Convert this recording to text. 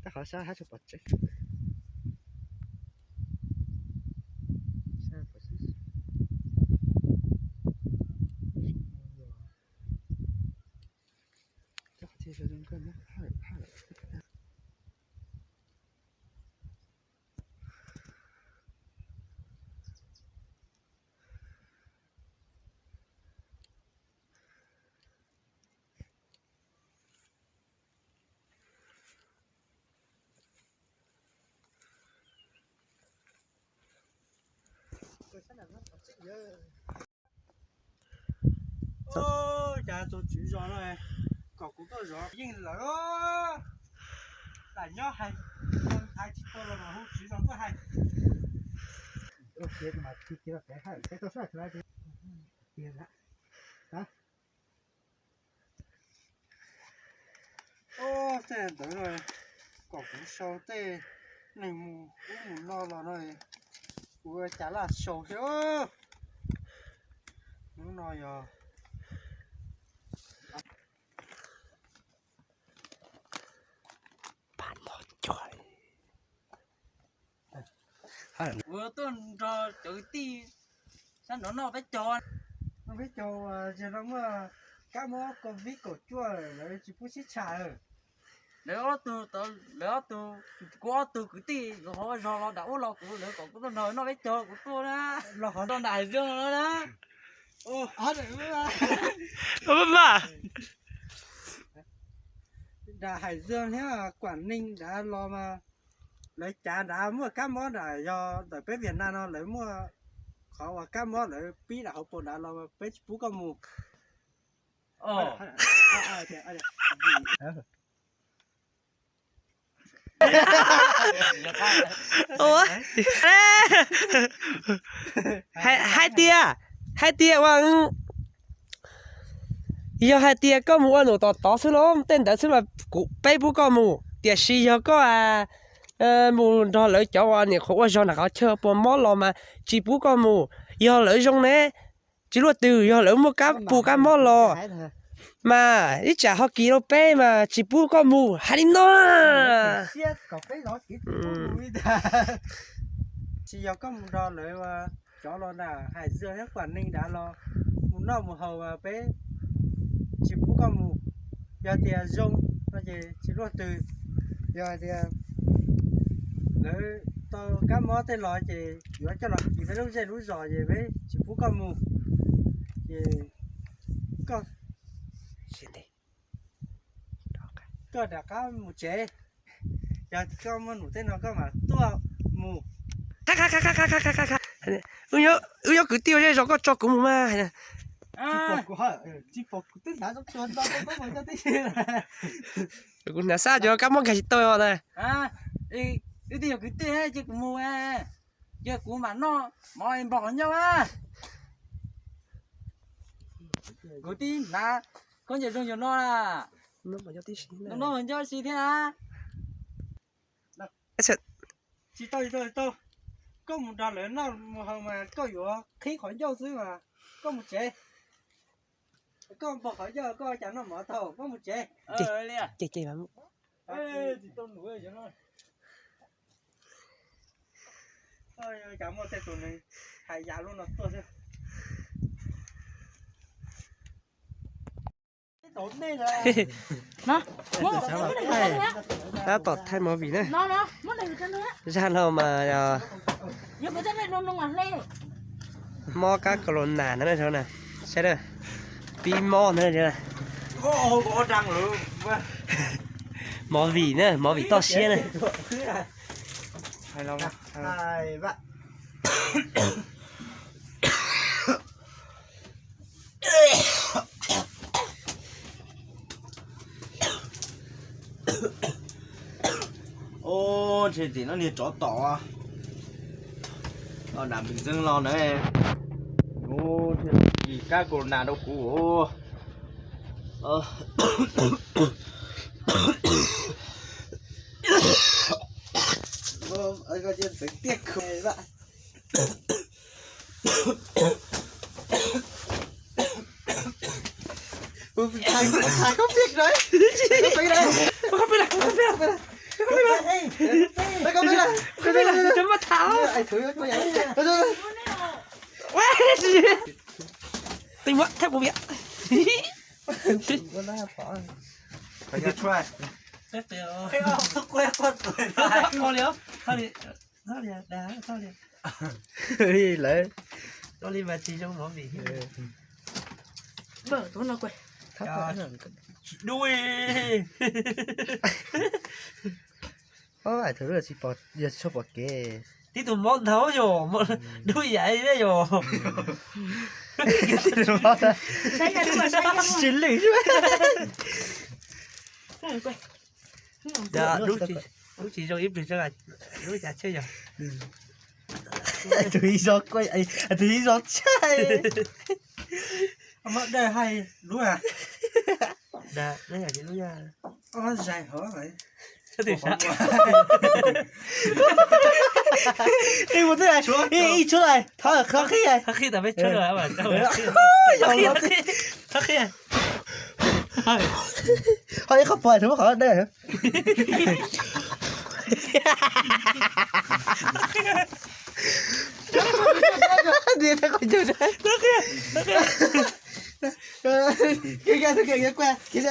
ta khó sao hát cho bật chứ chắc chỉ là dùng cơm nó hai ô cha tôi chỉ rõ rồi cậu cũng tôi rõ nhưng là là nhớ hay ai chỉ tôi là mà không chỉ rõ tôi hay ok mà khi kia cái hai cái tôi sai lại thì tiền đó hả ô thế tới rồi cậu cũng sâu thế này mù cũng mù lo là rồi ui chả là sâu thế ơ nó nói à bạn một trời vừa tôi cho chữ ti sao nó phải cho nó biết cho giờ nó mà cá mó còn vít cổ chua rồi chỉ bút xít chả rồi nếu tôi có tôi cứ ti họ do nó đảo lo của nữa còn tôi nói nó phải cho của tôi đó lo khó con đại dương nó đó ô hết rồi mà mà đã Hải Dương thế là Quảng Ninh đã lo mà lấy chả đã mua cá mó đã do tại bên Việt Nam nó lấy mua khó và cá mó lấy pi đã học bộ đã lo mà bên phú con mù ủa hai tia hoàng giờ hai tia có mua đồ tỏ số lắm tên đã số là cụ bay bút có mua tia xì giờ có mua đó lấy cho anh này khổ cho nó có chơi bộ món lo mà chỉ bút có mua giờ lấy trong này chỉ lo từ giờ lấy mua cá bù cá món lo mà ít chả họ kilo bé mà chỉ bút có mua hai đi nó chỉ giờ có một đò lấy mà cho lo là Hải Dương hết Quảng Ninh đã lo một nọ một hầu mà bé chỉ phú con mù giờ thì rong nó chỉ lo từ giờ thì lấy tao cá mó tên lò chỉ nói cho nó chỉ phải lúc dây lúc giò gì với chỉ phú con mù thì con có đã có một chế giờ thì có một nụ tên nó có mà tua mù nhớ cứ tiêu cho có cho cũng mà chỉ phục của tên đã cho tao có mà cho tên cũng là sao cho các món cái tôi rồi đi đi cái tiền chứ cũng mua chứ cũng mà nó mọi em bỏ nhau cái tin là con gì dùng cho nó là nó mà cho tí xí nó mình cho xí thế à chỉ tôi có một đàn lớn nó một hồi mà cóอยู่khí khỏi dâu xíu mà có một chế có một bọc khỏi dâu có chẳng nó mở thầu có một chế chị mà thì tôi nuôi cho nó thôi cảm ơn tụi này hại già luôn là tôi thôi tổn đi rồi nó đã tọt thay mỏ vị nữa nó mất này cái nữa ra nào mà nhưng cái này nó ngắn lên mò cá cồn nà nữa thôi nè xem đây pi mò nữa đây có răng luôn mò vị nữa mò vị to xía này hai lâu hai bạn ô thì nó liệt chó tỏ nó làm bình dương lo nữa em ô thì các cô nào đâu cũ anh có chuyện tính tiếc không bạn thầy không biết đấy không biết đấy không biết Nó có biết là cái này là chấm mất tháo ai thử có vậy. Nó cho quá tình quá thép của việc nó bỏ. Phải cho try. Thế thì không quen con tuổi lại. thôi liễu thôi đi đá thôi đi Đi lại. thôi đi mà chỉ trong món gì Bở tôi nó quay. đuôi Ai thử là chỉ bỏ giờ cho bỏ kê. tí tụi món thấu rồi đuôi vậy đấy rồi Sai ra đúng rồi, sai ra. Chính lý chứ. Quay. dạ đúng chỉ cho ít được cho là đúng chả chơi rồi Thử do quay ai thử do chơi. Mà đây hay đúng à? dạ đấy là chị đúng nha Nó dài hở vậy. thế thì sao Đi một thế này. Đi chỗ này. Thôi khó khi này. khi ta biết chơi rồi mà khi Thôi không phải thử khỏi đây hả? Đi ra khỏi chơi đấy. Kia kia kia qua. Kia.